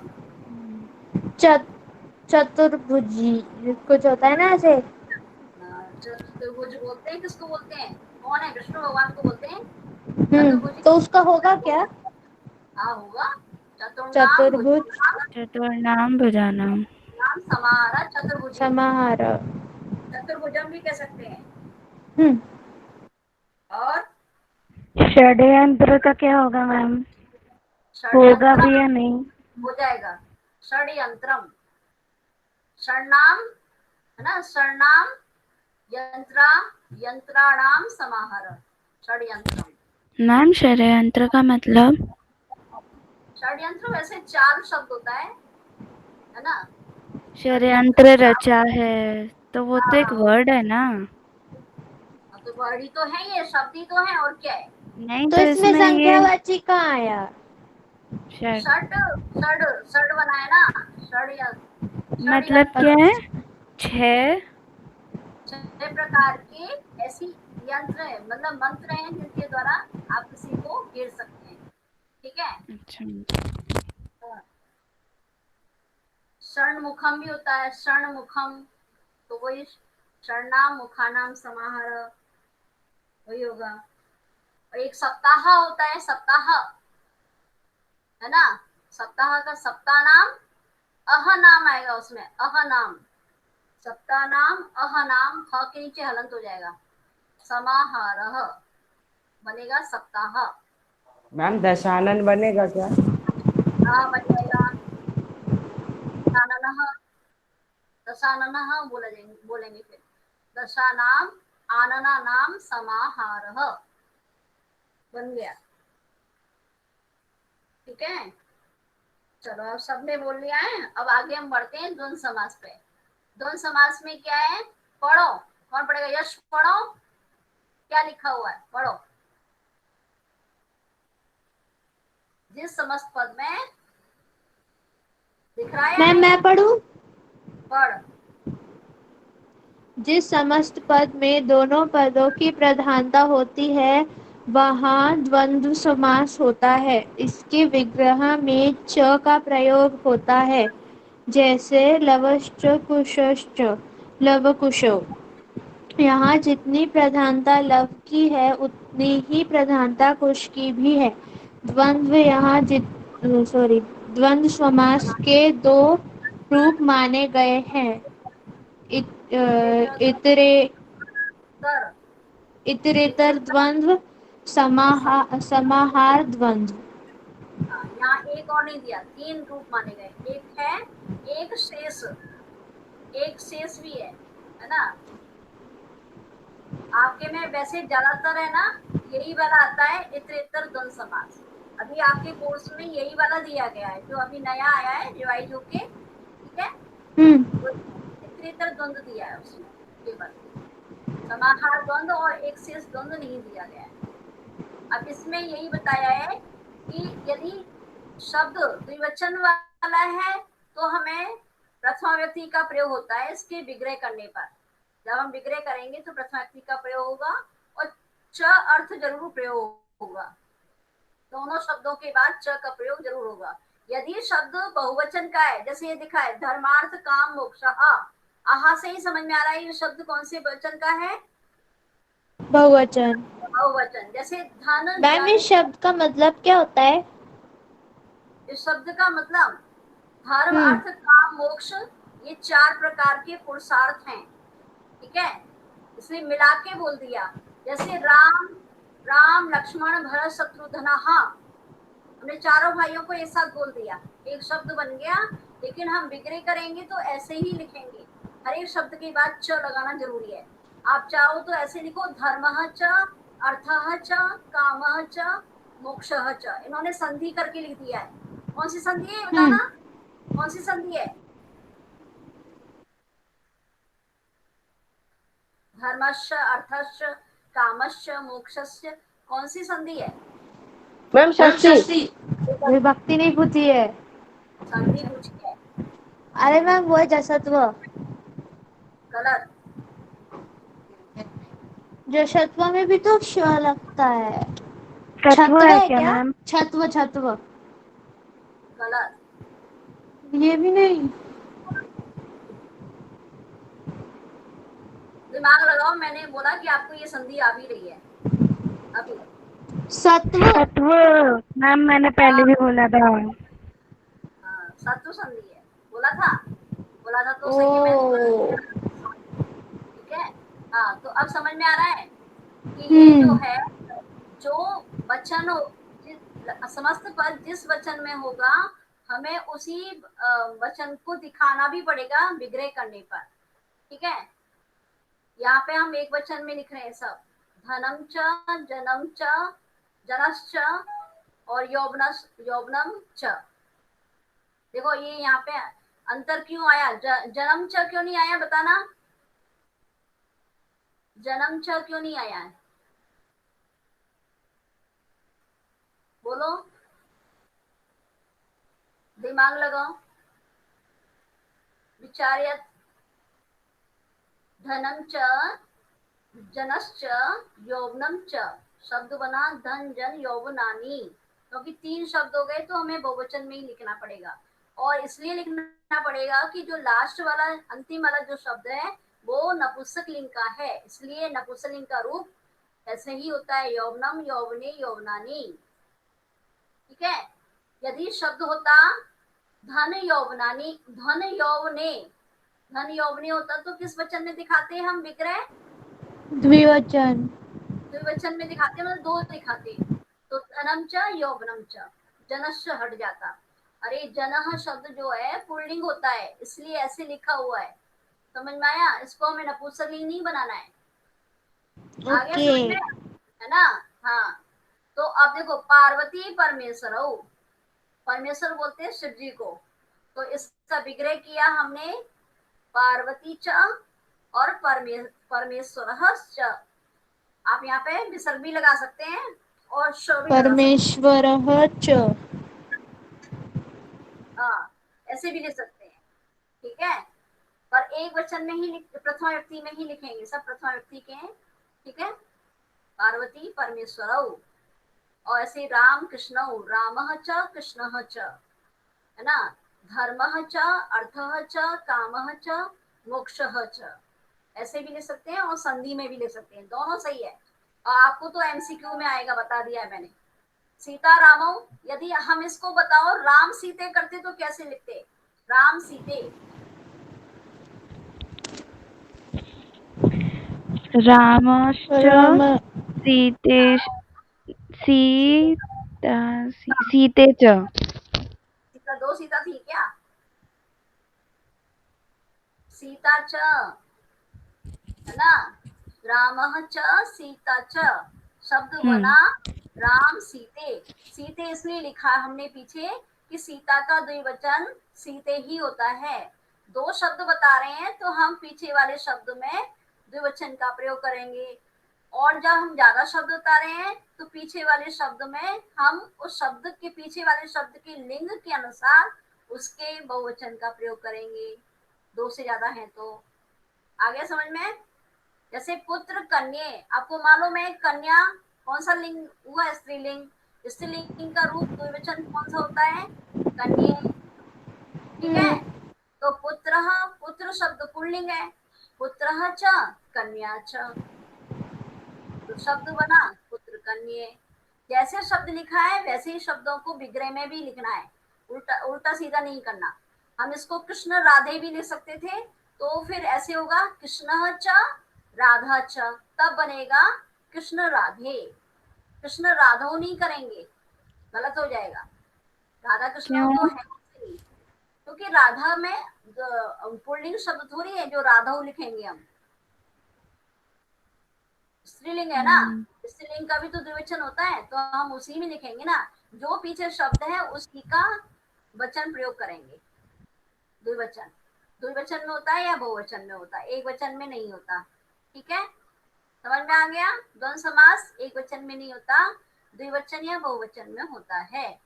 चतुर्भुजी कुछ होता है ना ऐसे। चतुर्भुज बोलते हैं, किसको बोलते हैं? कौन है? विष्णु भगवान को बोलते हैं चतुर्भुज। तो उसका होगा क्या? हाँ होगा, चतुर्नाम चतुर्भुज भुजानाम चतुर्णाम भुजानाम नाम समाहारा चतुर्भुजी। समाहार। चतुर्भुजम भी कह सकते हैं। हम्म और षड्यंत्र का क्या होगा मैम? होगा षड्यंत्र भी या नहीं? हो जाएगा, षड्यंत्रम। षण्णाम, है ना, षण्णाम यंत्रा, यंत्राणाम समाहार, षड्यंत्रम। मैम षड्यंत्र का मतलब? षड्यंत्र वैसे चार शब्द होता है ना। षड्यंत्र षड्यंत्र रचा है, तो वो तो एक हाँ, वर्ड है ना। तो वर्ड ही तो है, ये शब्द ही तो है, और क्या है? नहीं तो तो इसमें इसमें ये संख्यावाची कहाँ आया? षड षड, षड षड बनाए ना, मतलब षड्यंत्र। क्या है? छह। 6 प्रकार के ऐसी यंत्र है, मतलब मंत्र हैं जिनके द्वारा आप किसी को घेर सकते हैं। ठीक है। अच्छा। षण्मुखम भी होता है, षण्मुखम, तो वही षण्णाम मुखानाम समाहार, वही होगा। और एक सप्ताह होता है, सप्ताह, है ना। सप्ताह का सप्ताह नाम, अह नाम आएगा उसमें, अह नाम, सप्ताह नाम, अह नाम, ह के नीचे हलंत हो जाएगा, समाहारः बनेगा सप्ताह। मैम दशानन बनेगा क्या? बन जाएगा, दशाननः, दशाननः बोलेंगे फिर दशानाम आनना नाम समाहारः बन गया। ठीक है, चलो अब सबने बोल लिया है। अब आगे हम बढ़ते हैं द्वंद्व समास पे। द्वंद्व समास में क्या है, पढ़ो, कौन पढ़ेगा? यश पढ़ो, क्या लिखा हुआ है, पढ़ो। जिस समस्त पद में दिख रहा है या मैम नहीं? मैं पढ़ूं? पढ़। जिस समस्त पद में दोनों पदों की प्रधानता होती है वहाँ द्वंद्व समास होता है। इसके विग्रह में च का प्रयोग होता है, जैसे लवश्च कुशश्च लवकुशौ। यहाँ जितनी प्रधानता लव की है उतनी ही प्रधानता कुश की भी है। द्वंद्व समास के दो रूप माने गए हैं, इतरे तर इतरेतर द्वंद्व, समाहार द्वंद्व। यहाँ एक और नहीं दिया, 3 रूप माने गए। एक है एक शेष, एक शेष भी है ना? आपके में वैसे ज्यादातर है ना यही वाला आता है, इतरेतर द्वंद्व समास। अभी आपके कोर्स में यही वाला दिया गया है, जो अभी नया आया है रिवाइज होके। ठीक है, हम्म। इतरेतर द्वंद्व दिया है उसमें, केवल समाहार द्वंद्व और एक शेष द्वंद्व नहीं दिया गया है। अब इसमें यही बताया है कि यदि शब्द द्विवचन वाला है तो हमें प्रथमा व्यक्ति का प्रयोग होता है इसके विग्रह करने पर। जब हम विग्रह करेंगे तो प्रथमा व्यक्ति का प्रयोग होगा और च अर्थ जरूर प्रयोग होगा। दोनों शब्दों के बाद च का प्रयोग जरूर होगा। यदि शब्द बहुवचन का है, जैसे ये दिखा है धर्मार्थ काम मोक्ष, आहा से ही समझ में आ रहा है ये शब्द कौन से वचन का है? बहुवचन। बहुवचन। जैसे धन मैम जन, इस शब्द का मतलब क्या होता है? इस शब्द का मतलब धर्म हम्म। अर्थ काम मोक्ष, ये 4 प्रकार के पुरुषार्थ हैं। ठीक है, इसलिए मिला के बोल दिया। जैसे राम, राम लक्ष्मण भरत शत्रुघ्न, हाँ हमने चारों भाइयों को एक साथ बोल दिया, एक शब्द बन गया। लेकिन हम विग्रह करेंगे तो ऐसे ही लिखेंगे, हर एक शब्द के बाद च लगाना जरूरी है। आप चाहो तो ऐसे लिखो धर्मः च, अर्थः च, कामः च, मोक्षः च। इन्होंने संधि करके लिख दिया है। कौन सी संधि है बताना, कौन सी संधि है? धर्मश्च अर्थश्च कामश्च मोक्षश्च, कौन सी संधि है? मैम षष्ठी। विभक्ति नहीं पूछी है। संधि पूछी है, अरे मैम वो है जसत्व। गलत। जसत्व में भी तो श लगता है। तत्व छत्व है है क्या क्या? मैम? छत्व छत्व। गलत। ये भी नहीं। दिमाग लगाओ, मैंने बोला कि आपको ये संधि आ भी रही है अभी। सत्व। तत्व मैम मैंने पहले भी बोला था। हाँ, सत्व संधि है, बोला था, बोला था तो सही है, मैंने ओ। ठीक है। हाँ, तो अब समझ में आ रहा है कि ये जो हम्म। है, जो वचन हो, समस्त पद जिस वचन में होगा हमें उसी वचन को दिखाना भी पड़ेगा विग्रह करने पर। ठीक है, यहाँ पे हम एक वचन में लिख रहे हैं सब, धनम च, जनम च, जनश्च और यौवनम च। देखो ये यहाँ पे अंतर क्यों आया, जन्म च क्यों नहीं आया बताना, जन्म च क्यों नहीं आया है, बोलो, दिमाग लगाओ, विचार्यत। धनम च, जनश्च, यौवनम च, शब्द बना धन जन यौवनानी, क्योंकि 3 शब्द हो गए तो हमें बहुवचन में ही लिखना पड़ेगा। और इसलिए लिखना पड़ेगा कि जो लास्ट वाला अंतिम वाला जो शब्द है वो नपुंसक लिंग का है, इसलिए नपुंसक लिंग का रूप ऐसे ही होता है, यौवनम यौवने यौवनानी। ठीक है, यदि शब्द होता धन यौवनानी, धन यौवने, धन यौवने होता तो किस वचन में दिखाते हैं हम विग्रह? द्विवचन। द्विवचन में दिखाते हैं, मतलब 2 दिखाते हैं। तो धनम च यौवनम च, जनश्च हट जाता। अरे जनः शब्द जो है पुल्लिंग होता है, इसलिए ऐसे लिखा हुआ है। समझ में आया? इसको हमें नपुंसकलिंग नहीं बनाना है। आगे ओके समझ में, है ना? हाँ, तो अब देखो, पार्वती परमेश्वर हो, परमेश्वर बोलते हैं शिव जी को, तो इसका विग्रह किया हमने पार्वती च और परमेश्वर च। आप यहाँ पे विसर्ग भी लगा सकते हैं और श भी लगा सकते परमेश्वरः च। हैं। हाँ, ऐसे भी लिख सकते हैं, ठीक है। पर एक वचन में ही प्रथमा व्यक्ति में ही लिखेंगे, सब प्रथमा व्यक्ति के हैं, ठीक है। पार्वती परमेश्वर, और ऐसे राम कृष्ण, राम च कृष्ण च, है ना। धर्म च अर्थ च काम च मोक्ष च, ऐसे भी ले सकते हैं और संधि में भी ले सकते हैं, दोनों सही है। और आपको तो एमसीक्यू में आएगा, बता दिया है मैंने। सीता रामो, यदि हम इसको बताओ राम सीते करते तो कैसे लिखते? राम सीते, रामश्च राम सीते सीता सीते च। सीता, दो सीता थी क्या? सीता च, है ना। राम च सीता च, शब्द बना राम सीते। सीते इसलिए लिखा हमने पीछे कि सीता का द्विवचन सीते ही होता है। दो शब्द बता रहे हैं तो हम पीछे वाले शब्द में द्विवचन का प्रयोग करेंगे, और जब हम ज्यादा शब्द बता रहे हैं तो पीछे वाले शब्द में हम उस शब्द के पीछे वाले शब्द के लिंग के अनुसार उसके बहुवचन का प्रयोग करेंगे, दो से ज्यादा है तो। आगे समझ में? जैसे पुत्र कन्या, आपको मालूम है कन्या कौन सा लिंग हुआ? स्त्रीलिंग। स्त्रीलिंग का रूप द्विवचन कौन सा होता है? कन्या, ठीक है। तो पुत्र, पुत्र शब्द पुल्लिंग है, पुत्र च कन्या च, तो शब्द बना पुत्र कन्या। जैसे शब्द लिखा है वैसे ही शब्दों को विग्रह में भी लिखना है, उल्टा उल्टा सीधा नहीं करना। हम इसको कृष्ण राधे भी लिख सकते थे, तो फिर ऐसे होगा कृष्ण च राधा च, तब बनेगा कृष्ण राधे। कृष्ण राधो नहीं करेंगे, गलत हो जाएगा। राधा कृष्ण क्यों? तो है नहीं, क्योंकि राधा में पुल्लिंग शब्द थोड़ी है जो राधो लिखेंगे हम, स्त्रीलिंग है ना। स्त्रीलिंग का भी तो द्विवचन होता है, तो हम उसी में लिखेंगे ना, जो पीछे शब्द है उसी का वचन प्रयोग करेंगे। द्विवचन द्विवचन में होता है या बहुवचन में होता है, एक वचन में नहीं होता, ठीक है। समझ में आ गया? द्वंद्व समास एक वचन में नहीं होता, द्विवचन या बहुवचन में होता है।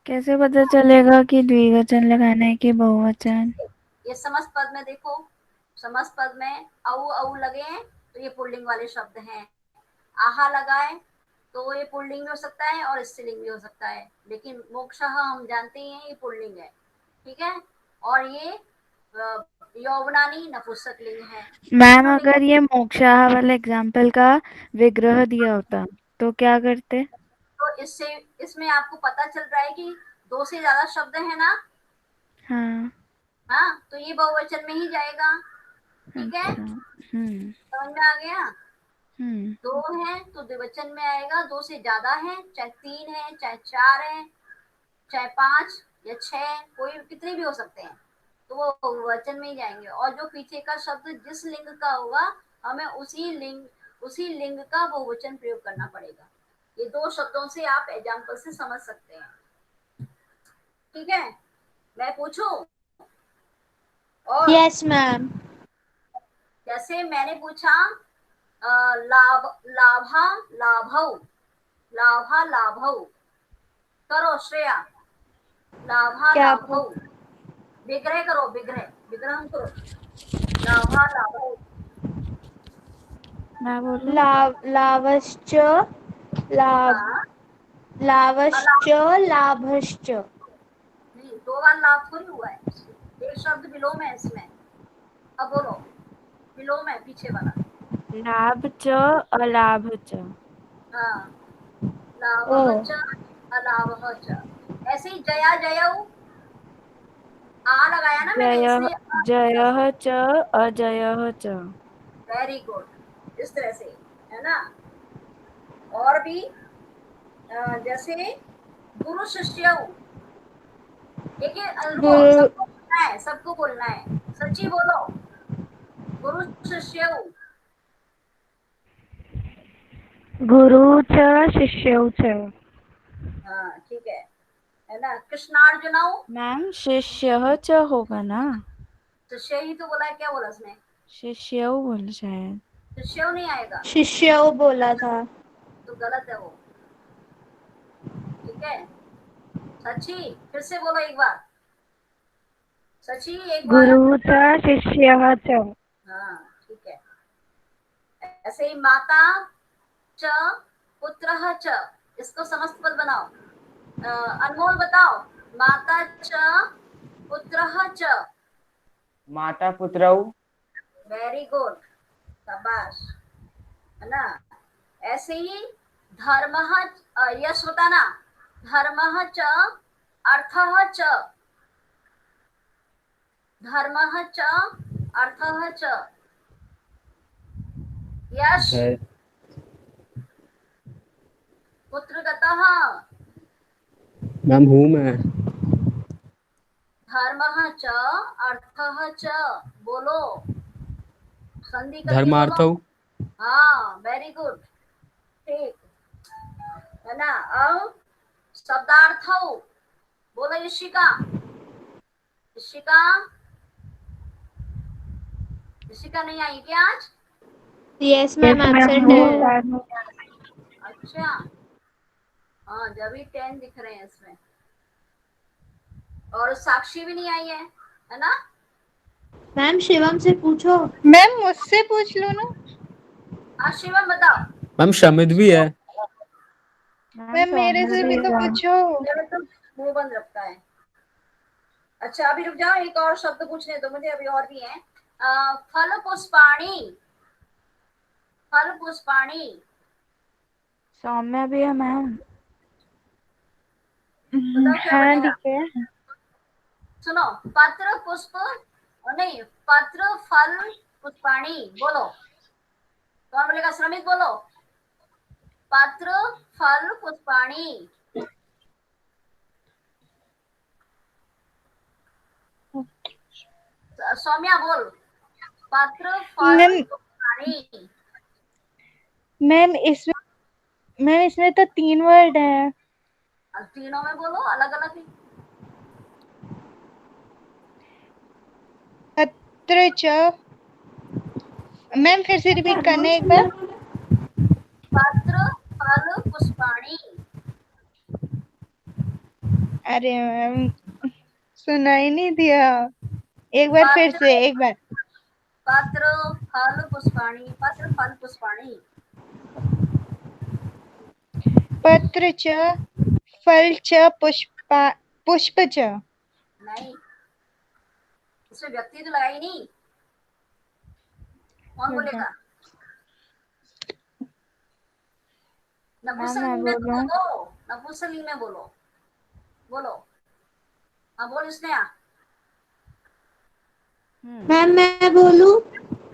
कैसे पता चलेगा कि द्विवचन लगाना है कि बहुवचन? ये समस्त पद में देखो, समस्त पद में औ औ लगे हैं तो ये पुल्लिंग वाले शब्द हैं। आहा लगाए तो ये पुल्लिंग भी हो सकता है और स्त्रीलिंग भी हो सकता है, लेकिन मोक्ष हम जानते ही हैं ये पुल्लिंग है, ठीक है। और ये यौवनानी नपुंसकलिंग है। मैम दोनों लिंग, अगर ये मोक्षाहा वाले एग्जाम्पल का विग्रह दिया होता तो क्या करते? तो इससे इसमें आपको पता चल रहा है कि दो से ज्यादा शब्द है ना, हाँ। हाँ, तो ये बहुवचन में ही जाएगा, ठीक है। अच्छा। समझ में आ गया? हम्म। दो है तो द्विवचन में आएगा, दो से ज्यादा है, चाहे तीन है चाहे चार है चाहे पांच या छह, कोई कितने भी हो सकते हैं, तो वो बहुवचन में ही जाएंगे। और जो पीछे का शब्द जिस लिंग का होगा हमें उसी लिंग का बहुवचन प्रयोग करना पड़ेगा। ये दो शब्दों से आप एग्जाम्पल से समझ सकते हैं, ठीक है। मैं पूछूं? और यस मैम। जैसे मैंने पूछा लाभ लाभा लाभौ, लाभा लाभौ, करो श्रेया, लाभा क्या लाभौ, विग्रह करो, विग्रह विग्रह करो, लाभा लाभौ। मैं बोलूं? लावश्च लाभ हाँ, लावश्च अलाभ लाभश्च। नहीं, दो बार लाभ थोड़ी हुआ है, एक शब्द विलोम है इसमें। अब बोलो, विलोम है पीछे वाला। लाभ च अलाभ च। हाँ, ओ लाभः च अलाभः च। ऐसे ही जया जयऊ, आ लगाया ना मैंने, जय इसलिए जयः च अजयः च। वेरी गुड, इस तरह से, है ना। और भी जैसे गुरु शिष्य, देखिए रुको, गुरु सबको बोलना है, सबको बोलना है, सच्ची बोलो, गुरु शिष्यौ, गुरु च शिष्यौ च। हाँ ठीक है ना। कृष्णार्जुनौ, मैम शिष्य च होगा ना, शिष्य ही तो बोला है, क्या बोला उसने? शिष्य बोल शायद। शिष्यौ नहीं आएगा शिष्य बोला था। तो गलत है वो, ठीक है। सची फिर से बोलो एक बार, सची एक बार। गुरु च शिष्यः च। हाँ ठीक है। ऐसे ही माता च पुत्रः च, इसको समस्त पद बनाओ। अनमोल बताओ, माता च पुत्रः च। माता पुत्रौ। वेरी गुड, शाबाश, है ना। ऐसे ही धर्मः, यश बताना, धर्मः च अर्थः च, धर्मः च अर्थः च। यश पुत्रगतः, मैम हूँ मैं। धर्मः च अर्थः च, बोलो, संधि करके बोलो। धर्मार्थौ। हाँ वेरी गुड, ठीक है ना। अब शब्दार्थ बोलो, ऋषिका, ऋषिका, ऋषिका नहीं आई क्या आज? यस मैम, एब्सेंट वो है। शायद नहीं। अच्छा, हाँ जब भी 10 दिख रहे हैं इसमें। और साक्षी भी नहीं आई है ना। मैम शिवम से पूछो। मैम मुझसे पूछ लो ना। हाँ शिवम बताओ। मैम शमित भी है। मैम मेरे से भी तो पूछो। मेरा तो मुंह बंद रखता है। अच्छा अभी रुक जाओ, एक और शब्द पूछने दो मुझे, अभी और भी है। फल पुष्पाणी, फल पुष्पाणी। सौम्या भी है मैम। बताओ क्या हाँ बनेगा? ठीक है। सुनो, पत्र पुष्प, नहीं, पत्र फल पुष्पाणी, बोलो। कौन बोलेगा? श्रमित बोलो, पत्र फल पुष्पाणी। सौम्या बोल, पत्र फल मैम पुष्पाणी। मैम इसमें तो 3 वर्ड है। अब तीनों में बोलो अलग अलग ही। पत्र च, मैम फिर से रिपीट करना एक बार। पत्र फल पुष्पाणी। अरे मैम सुना ही नहीं दिया, एक बार फिर से, एक बार। पत्र फल पुष्पाणी, पत्र फल पुष्पाणी। पत्र च फल च पुष्प च। नहीं, इसमें व्यक्ति तो लगा ही नहीं। कौन बोलेगा? नपुंसकलिंग में तो बोलो, नपुंसकलिंग में बोलो, बोलो। हाँ बोल स्नेहा। मैम मैं बोलूं?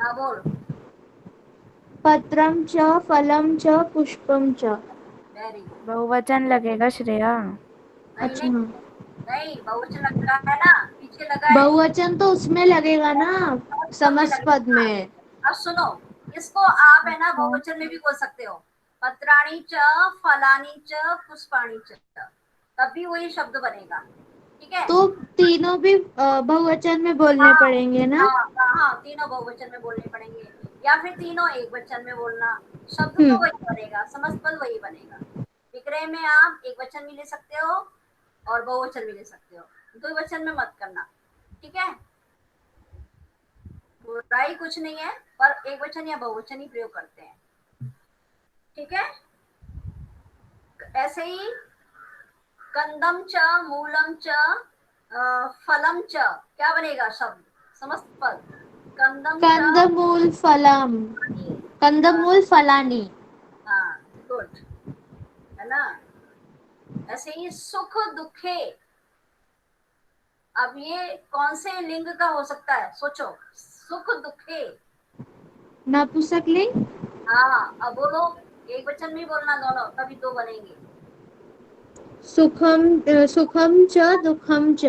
हाँ बोल। पत्रम च फलम च पुष्पम च। Very good. बहुवचन लगेगा श्रेया। नहीं अच्छा नहीं हाँ, नहीं, बहुवचन लगा है ना, पीछे लगा है। बहुवचन तो उसमें लगेगा ना, पद में समस्त पद लगेगा। में। अब सुनो, इसको आप है ना अच्छा। बहुवचन में भी बोल सकते हो। पत्राणी च फलानी च पुष्पाणी च, तब भी वही शब्द बनेगा, ठीक है। तो तीनों भी बहुवचन में बोलने हाँ पड़ेंगे ना? हाँ हाँ, तीनों बहुवचन में बोलने पड़ेंगे, या फिर तीनों एक वचन में बोलना, शब्द तो वही बनेगा, समस्त पद वही बनेगा। विक्रय में आप एक वचन भी ले सकते हो और बहुवचन भी ले सकते हो, दो वचन में मत करना, ठीक है। बुराई कुछ नहीं है, पर एक वचन या बहुवचन ही प्रयोग करते हैं, ठीक है। ऐसे ही कंदम च मूलम च फलम च, क्या बनेगा शब्द, समस्त पद। कंदम च, कंदमूल फलम, कंदमूल फलानी। हाँ गुड, है ना। ऐसे ही सुख दुखे, अब ये कौन से लिंग का हो सकता है, सोचो। सुख दुखे, नपुंसकलिंग। हाँ अब बोलो, एक वचन में बोलना दोनों, तभी दो बनेंगे। सुखम सुखम च दुखम च।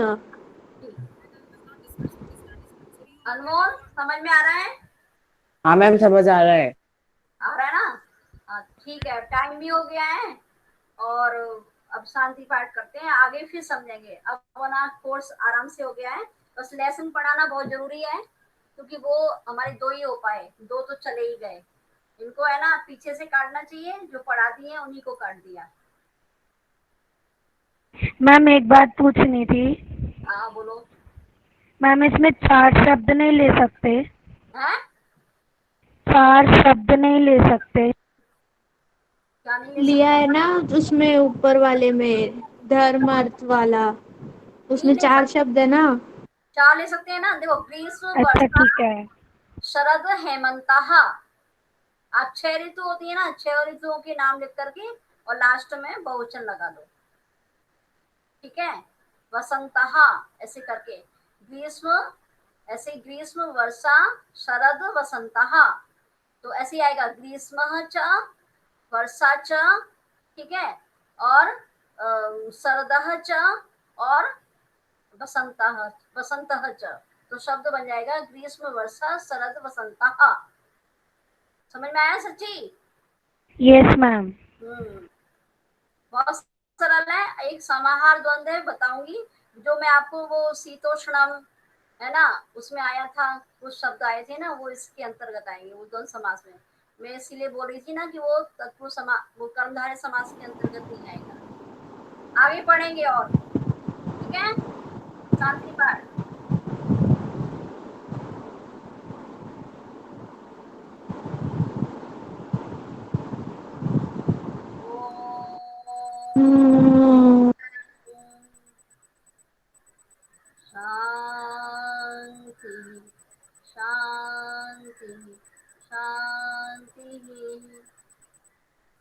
अनमोल समझ में आ रहा है? हाँ मैम समझ आ रहा है। आ रहा है ना? हाँ, ठीक है, टाइम भी हो गया है और अब शांति पाठ करते हैं, आगे फिर समझेंगे। अब अपना कोर्स आराम से हो गया है, बस लेसन पढ़ाना बहुत जरूरी है क्योंकि वो हमारे दो ही हो पाए, दो तो चले ही गए। इनको है ना पीछे से काटना चाहिए, जो पढ़ा दिए उन्हीं को काट दिया। मैम एक बात पूछनी थी। हाँ बोलो। मैम इसमें 4 शब्द नहीं ले सकते? हैं? 4 शब्द नहीं ले सकते? क्या नहीं ले लिया सकते? है ना उसमें ऊपर वाले में, धर्म अर्थ वाला, तीन उसमें ले 4 सकते, शब्द है ना। चार ले सकते हैं ना। देखो, ग्रीष्म, अच्छा वर्षा, ठीक है। शरद, हेमंतः। आप 6 ऋतु होती है ना, 6 ऋतुओं के नाम लिख करके और लास्ट में बहुवचन लगा दो, ठीक है। वसंतः ऐसे करके, ग्रीष्म ऐसे, ग्रीष्म, वर्षा, शरद, वसंतः। तो ऐसे ही आएगा, ग्रीष्म च, वर्षा च, ठीक है, और शरदः च, और वसंतः, वसंतः च। तो शब्द बन जाएगा ग्रीष्म, वर्षा, शरद, वसंतः। समझ में आया सच्ची? Yes ma'am. बहुत सरल है। एक समाहार द्वंद्व है, बताऊंगी। जो मैं आपको वो शीतोष्णम है ना, उसमें आया था, कुछ शब्द आए थे ना, वो इसके अंतर्गत आएंगे, वो द्वंद्व समास में। मैं इसीलिए बोल रही थी ना कि वो तत्पुरुष समास, वो कर्मधारय समास के अंतर्गत नहीं आएगा। आगे पढ़ेंगे और, ठीक है। शांति पाठ। हम्म, शांति शांति शांति।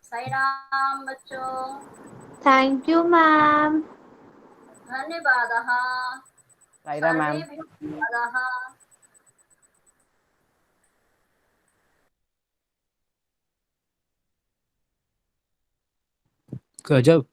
साई राम बच्चों, थैंक यू मैम। धन्यवाद। सायरा मैम। सर्वेभ्यो धन्यवादाः। गजब।